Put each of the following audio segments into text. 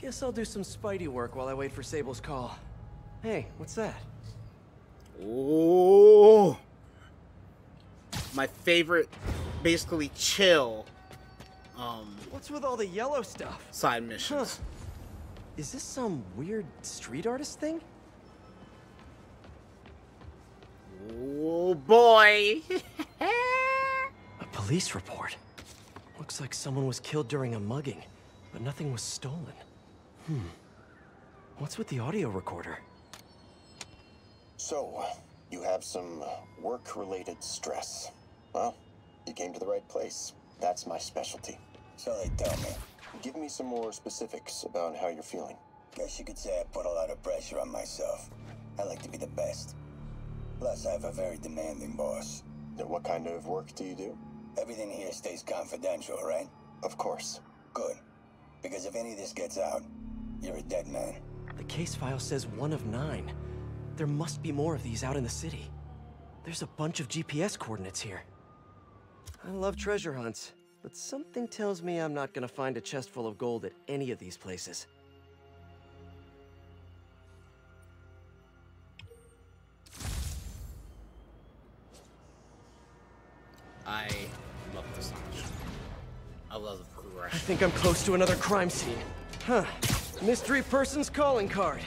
Guess I'll do some Spidey work while I wait for Sable's call. Hey, what's that? Oh, my favorite, basically chill. What's with all the yellow stuff? Side missions. Huh. Is this some weird street artist thing? Oh boy. A police report. Looks like someone was killed during a mugging, but nothing was stolen. What's with the audio recorder? So, you have some work-related stress. Well, you came to the right place. That's my specialty. So they tell me. Give me some more specifics about how you're feeling. Guess you could say I put a lot of pressure on myself. I like to be the best. Plus, I have a very demanding boss. What kind of work do you do? Everything here stays confidential, right? Of course. Good. Because if any of this gets out, you're a dead man. The case file says 1 of 9. There must be more of these out in the city. There's a bunch of GPS coordinates here. I love treasure hunts, but something tells me I'm not gonna find a chest full of gold at any of these places. I love this song. I love the I progression. think I'm close to another crime scene. Huh. Mystery person's calling card.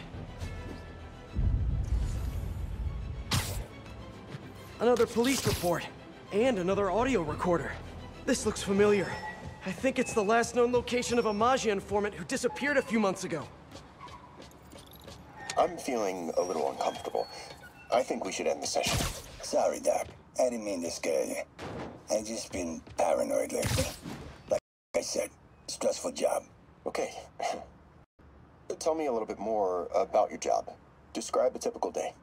Another police report. And another audio recorder. This looks familiar. I think it's the last known location of a Maggia informant who disappeared a few months ago. I'm feeling a little uncomfortable. I think we should end the session. Sorry, Doc. I didn't mean to scare you. I've just been paranoid lately. Like I said, stressful job. Okay. Tell me a little bit more about your job. Describe a typical day.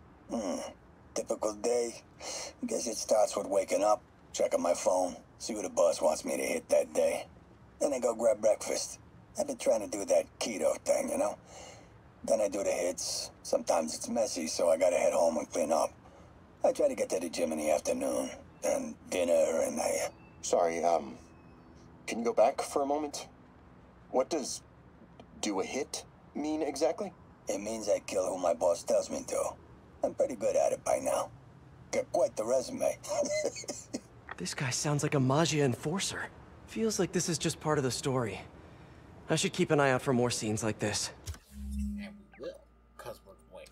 Typical day? Guess it starts with waking up, checking my phone, see what the boss wants me to hit that day. Then I go grab breakfast. I've been trying to do that keto thing, you know? Then I do the hits. Sometimes it's messy, so I gotta head home and clean up. I try to get to the gym in the afternoon, then dinner, and I... Sorry, can you go back for a moment? What does do a hit mean exactly? It means I kill who my boss tells me to. I'm pretty good at it by now. Got quite the resume. This guy sounds like a Maggia enforcer. Feels like this is just part of the story. I should keep an eye out for more scenes like this. And we will, because we're going.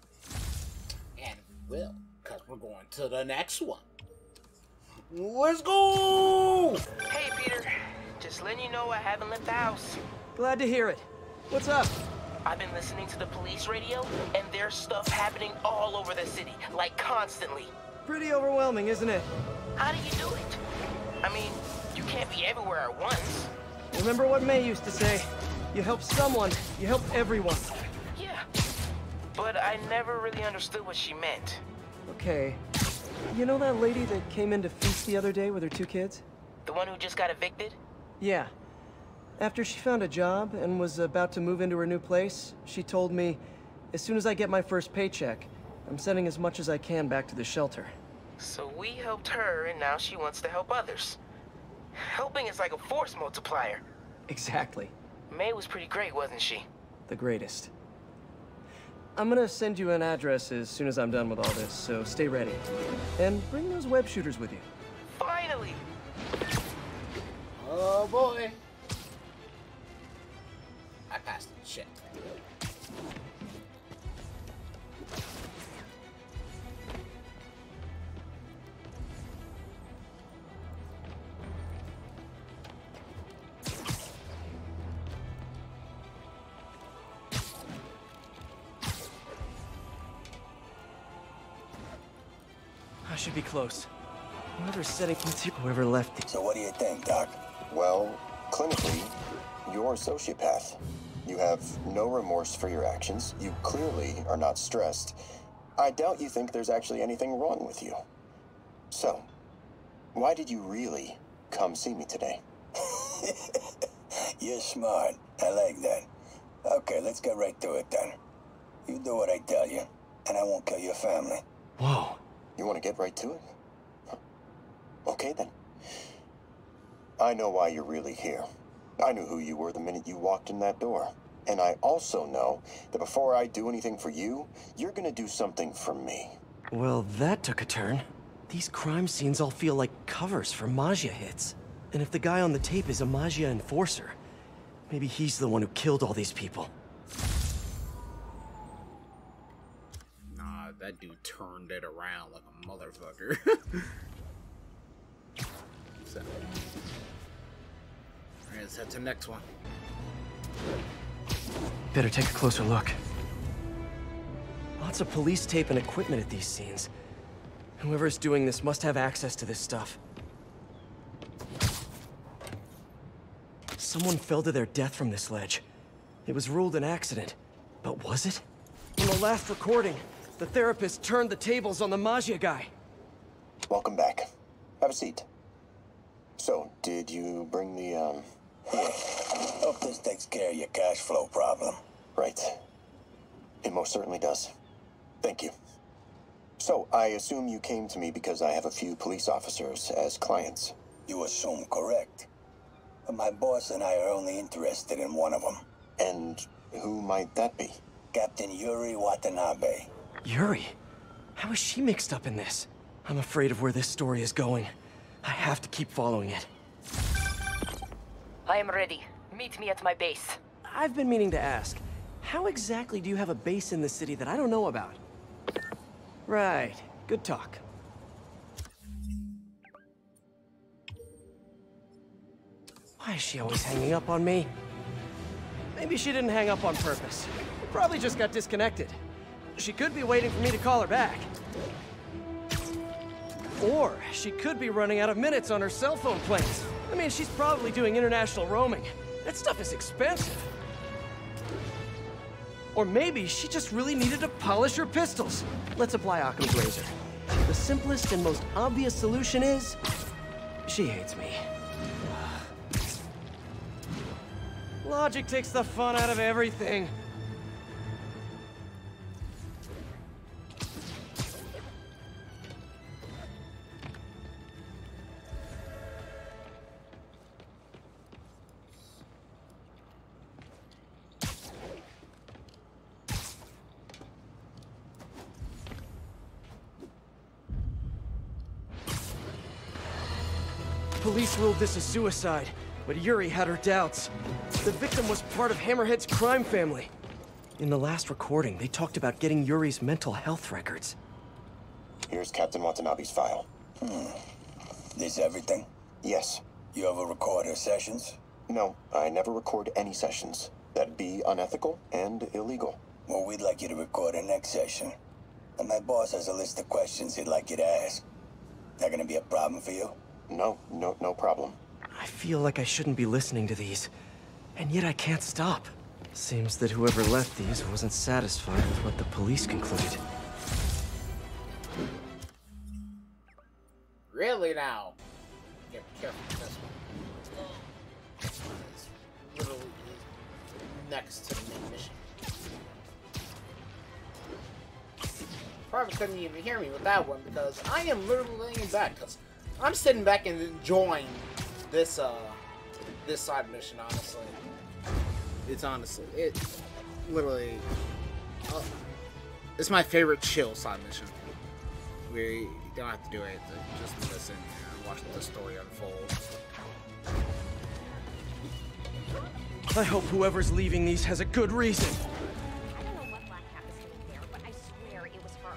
And we will, because we're going to the next one. Let's go! Hey, Peter. Just letting you know I haven't left the house. Glad to hear it. What's up? I've been listening to the police radio, and there's stuff happening all over the city, like constantly. Pretty overwhelming, isn't it? How do you do it? I mean, you can't be everywhere at once. Remember what May used to say? You help someone, you help everyone. Yeah, but I never really understood what she meant. Okay. You know that lady that came into Feast the other day with her 2 kids? The one who just got evicted? Yeah. After she found a job and was about to move into her new place, she told me, as soon as I get my first paycheck, I'm sending as much as I can back to the shelter. So we helped her, and now she wants to help others. Helping is like a force multiplier. Exactly. May was pretty great, wasn't she? The greatest. I'm gonna send you an address as soon as I'm done with all this, so stay ready. And bring those web shooters with you. Finally! Oh boy. I passed the shit. I should be close. Whoever left it. So what do you think, Doc? Well, clinically, you're a sociopath. You have no remorse for your actions. You clearly are not stressed. I doubt you think there's actually anything wrong with you. So, why did you really come see me today? You're smart. I like that. Okay, let's get right to it then. You do what I tell you, and I won't kill your family. Whoa. You want to get right to it? Okay, then. I know why you're really here. I knew who you were the minute you walked in that door. And I also know that before I do anything for you, you're gonna do something for me. Well, that took a turn. These crime scenes all feel like covers for Maggia hits. And if the guy on the tape is a Maggia enforcer, maybe he's the one who killed all these people. Nah, that dude turned it around like a motherfucker. So, alright, let's head to the next one. Better take a closer look. Lots of police tape and equipment at these scenes. Whoever's doing this must have access to this stuff. Someone fell to their death from this ledge. It was ruled an accident. But was it? In the last recording, the therapist turned the tables on the Maggia guy. Welcome back. Have a seat. So, did you bring the, Yeah. Hope this takes care of your cash flow problem. Right. It most certainly does. Thank you. So, I assume you came to me because I have a few police officers as clients. You assume correct. But my boss and I are only interested in one of them. And who might that be? Captain Yuri Watanabe. Yuri? How is she mixed up in this? I'm afraid of where this story is going. I have to keep following it. I am ready. Meet me at my base. I've been meaning to ask, how exactly do you have a base in the city that I don't know about? Right. Good talk. Why is she always hanging up on me? Maybe she didn't hang up on purpose. Probably just got disconnected. She could be waiting for me to call her back. Or she could be running out of minutes on her cell phone plans. I mean, she's probably doing international roaming. That stuff is expensive. Or maybe she just really needed to polish her pistols. Let's apply Occam's razor. The simplest and most obvious solution is... she hates me. Logic takes the fun out of everything. Police ruled this a suicide, but Yuri had her doubts. The victim was part of Hammerhead's crime family. In the last recording, they talked about getting Yuri's mental health records. Here's Captain Watanabe's file. This everything? Yes. You ever record her sessions? No, I never record any sessions. That'd be unethical and illegal. Well, we'd like you to record her next session. And my boss has a list of questions he'd like you to ask. That gonna be a problem for you? No problem. I feel like I shouldn't be listening to these, and yet I can't stop. Seems that whoever left these wasn't satisfied with what the police concluded. Really now? Get careful with this one. This one is literally next to the main mission. Probably couldn't even hear me with that one because I am literally laying back because I'm sitting back and enjoying this this side mission. Honestly, it literally it's my favorite chill side mission. Where you don't have to do anything, just listen and watch the story unfold. I hope whoever's leaving these has a good reason. I don't know what Black Cat was doing there, but I swear it was her.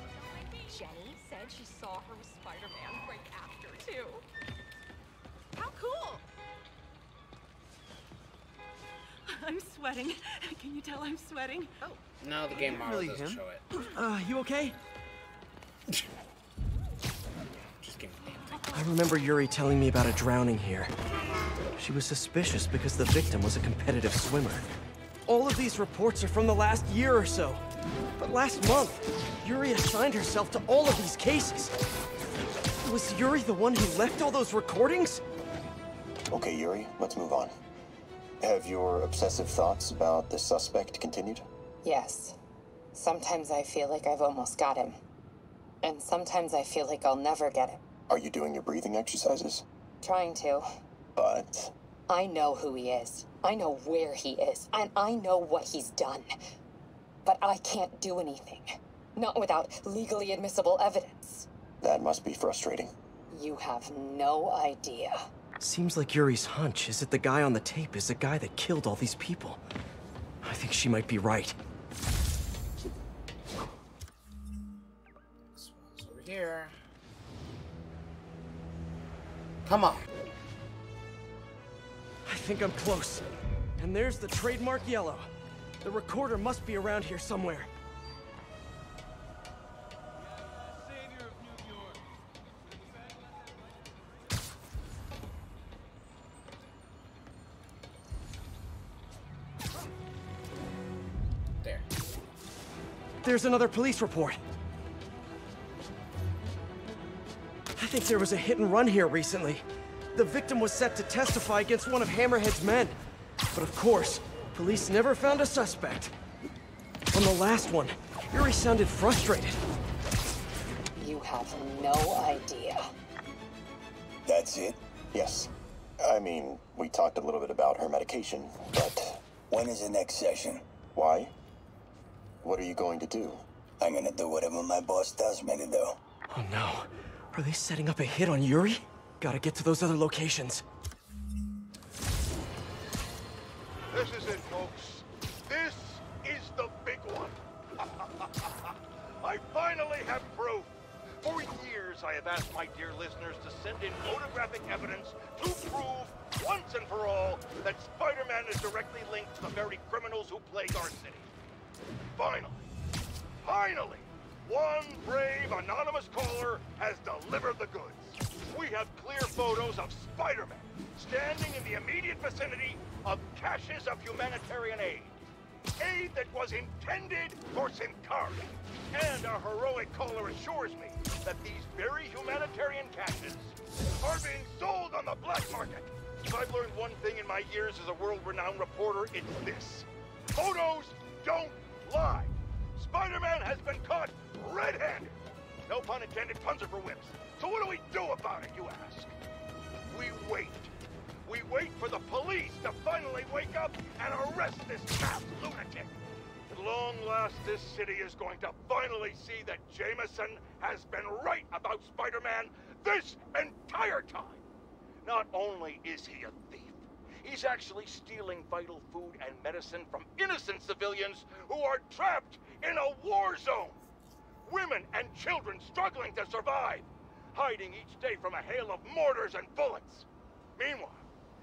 Jenny said she saw her with Spider-Man right after, too. How cool! I'm sweating. Can you tell I'm sweating? Oh. No, the game model Really doesn't him? show it. You okay? Just give me the damn thing. I remember Yuri telling me about a drowning here. She was suspicious because the victim was a competitive swimmer. All of these reports are from the last year or so. But last month, Yuri assigned herself to all of these cases. Was Yuri the one who left all those recordings? Okay, Yuri, let's move on. Have your obsessive thoughts about the suspect continued? Yes. Sometimes I feel like I've almost got him. And sometimes I feel like I'll never get him. Are you doing your breathing exercises? Trying to. But I know who he is. I know where he is. And I know what he's done. But I can't do anything. Not without legally admissible evidence. That must be frustrating. You have no idea. Seems like Yuri's hunch is that the guy on the tape is the guy that killed all these people. I think she might be right. This one's over here. Come on. I think I'm close. And there's the trademark yellow. The recorder must be around here somewhere. There. There's another police report. I think there was a hit and run here recently. The victim was set to testify against one of Hammerhead's men. But of course, police never found a suspect. On the last one, Yuri sounded frustrated. You have no idea. That's it? Yes. I mean, we talked a little bit about her medication, but... When is the next session? Why? What are you going to do? I'm gonna do whatever my boss tells me to do. Oh no. Are they setting up a hit on Yuri? Gotta get to those other locations. This is it, folks. This is the big one. I finally have proof. For years, I have asked my dear listeners to send in photographic evidence to prove, once and for all, that Spider-Man is directly linked to the very criminals who plague our city. Finally, one brave anonymous caller has delivered the goods. We have clear photos of Spider-Man standing in the immediate vicinity of caches of humanitarian aid. Aid that was intended for Centauri. And our heroic caller assures me that these very humanitarian caches are being sold on the black market. If I've learned one thing in my years as a world-renowned reporter, it's this. Photos don't lie. Spider-Man has been caught red-handed. No pun intended, puns are for whips. So what do we do about it, you ask? We wait. We wait for the police to finally wake up and arrest this masked lunatic. At long last, this city is going to finally see that Jameson has been right about Spider-Man this entire time. Not only is he a thief, he's actually stealing vital food and medicine from innocent civilians who are trapped in a war zone. Women and children struggling to survive, hiding each day from a hail of mortars and bullets. Meanwhile,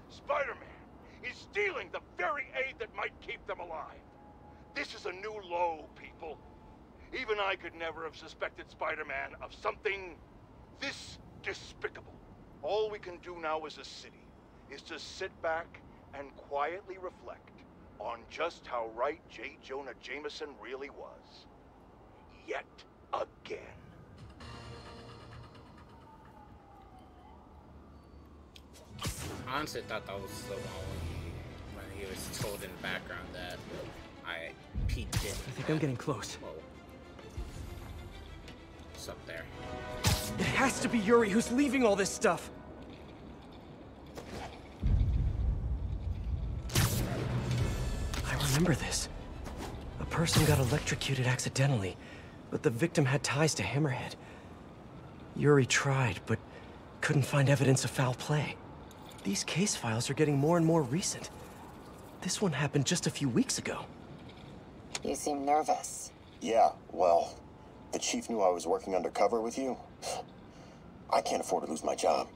Spider-Man is stealing the very aid that might keep them alive. This is a new low, people. Even I could never have suspected Spider-Man of something this despicable. All we can do now as a city is to sit back and quietly reflect on just how right J. Jonah Jameson really was. Yet again. I honestly thought that was so long when he was told in the background that I peeked in. I think I'm getting close. Whoa. What's up there? It has to be Yuri who's leaving all this stuff. I remember this. A person got electrocuted accidentally, but the victim had ties to Hammerhead. Yuri tried, but couldn't find evidence of foul play. These case files are getting more and more recent. This one happened just a few weeks ago. You seem nervous. Yeah, well, the chief knew I was working undercover with you. I can't afford to lose my job.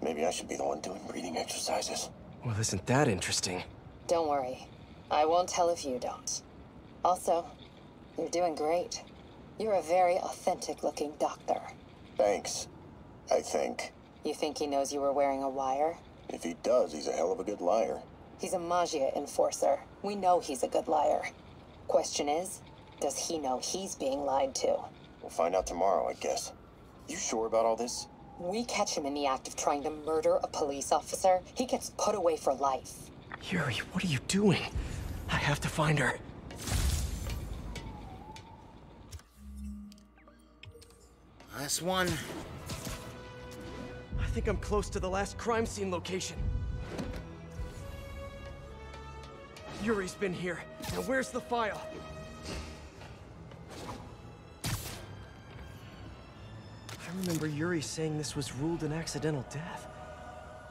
Maybe I should be the one doing breathing exercises. Well, isn't that interesting? Don't worry. I won't tell if you don't. Also, you're doing great. You're a very authentic-looking doctor. Thanks, I think. You think he knows you were wearing a wire? If he does, he's a hell of a good liar. He's a Magia enforcer. We know he's a good liar. Question is, does he know he's being lied to? We'll find out tomorrow, I guess. You sure about all this? We catch him in the act of trying to murder a police officer, he gets put away for life. Yuri, what are you doing? I have to find her. Last one. I think I'm close to the last crime scene location. Yuri's been here. Now where's the file? I remember Yuri saying this was ruled an accidental death.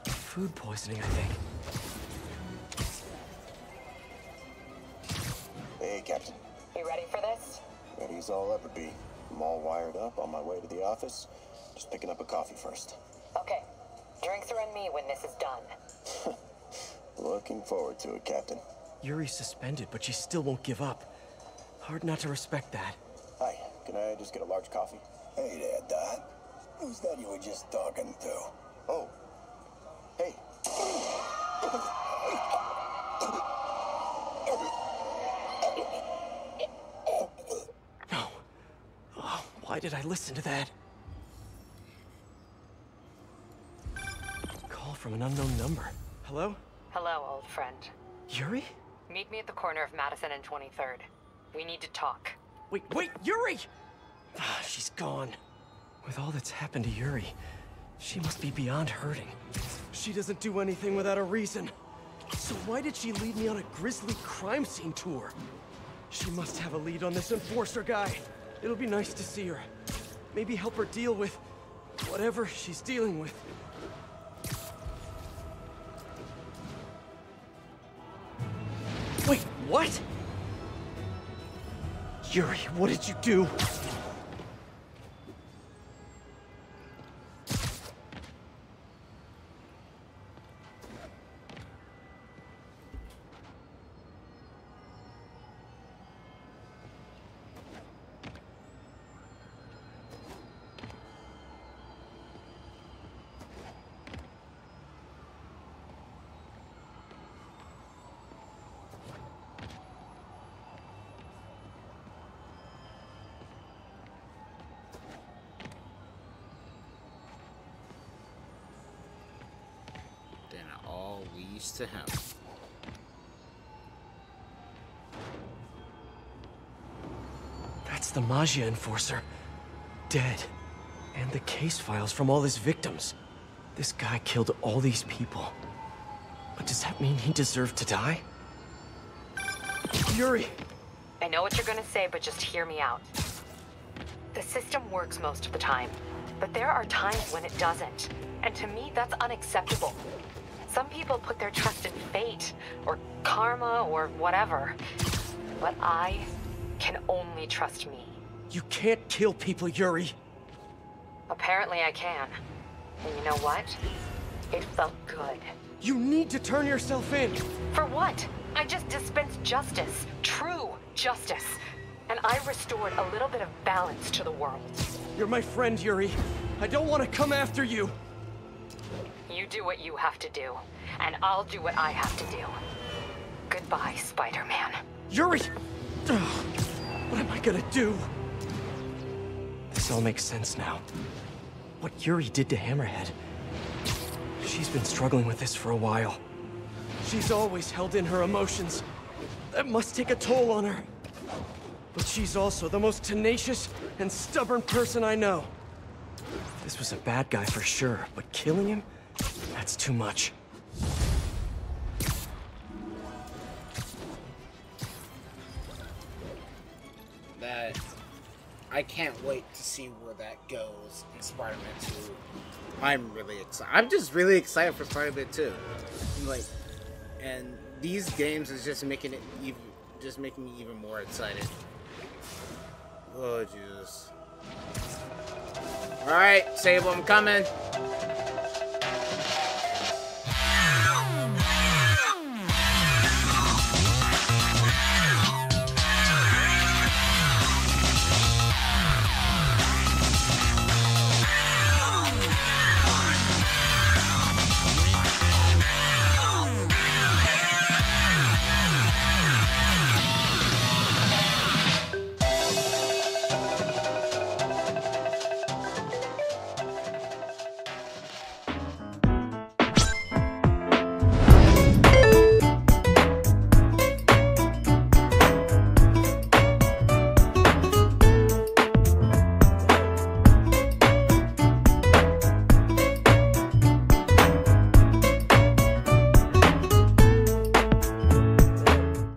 Food poisoning, I think. Hey, Captain. You ready for this? Ready as I'll ever be. I'm all wired up on my way to the office. Just picking up a coffee first. Okay. Drinks are on me when this is done. Looking forward to it, Captain. Yuri's suspended, but she still won't give up. Hard not to respect that. Hi, can I just get a large coffee? Hey there, Doc. Who's that you were just talking to? Oh. Hey. No. Oh, why did I listen to that? Call from an unknown number. Hello? Hello, old friend. Yuri? Meet me at the corner of Madison and 23rd. We need to talk. Wait, Yuri! Ah, she's gone. With all that's happened to Yuri, she must be beyond hurting. She doesn't do anything without a reason. So why did she lead me on a grisly crime scene tour? She must have a lead on this enforcer guy. It'll be nice to see her. Maybe help her deal with whatever she's dealing with. Wait, what? Yuri, what did you do? All leads to him. That's the Magia enforcer. Dead. And the case files from all his victims. This guy killed all these people. But does that mean he deserved to die? Yuri! I know what you're gonna say, but just hear me out. The system works most of the time, but there are times when it doesn't. And to me, that's unacceptable. Some people put their trust in fate, or karma, or whatever. But I can only trust me. You can't kill people, Yuri! Apparently I can. And you know what? It felt good. You need to turn yourself in! For what? I just dispensed justice. True justice. And I restored a little bit of balance to the world. You're my friend, Yuri. I don't want to come after you. You do what you have to do, and I'll do what I have to do. Goodbye, Spider-Man. Yuri! Ugh, what am I gonna do? This all makes sense now. What Yuri did to Hammerhead. She's been struggling with this for a while. She's always held in her emotions. That must take a toll on her. But she's also the most tenacious and stubborn person I know. This was a bad guy for sure, but killing him? That's too much. That I can't wait to see where that goes in Spider-Man 2. I'm really excited. I'm just really excited for Spider-Man 2. Like, and these games is just making it even, just making me even more excited. Oh Jesus! All right, Sable, I'm coming.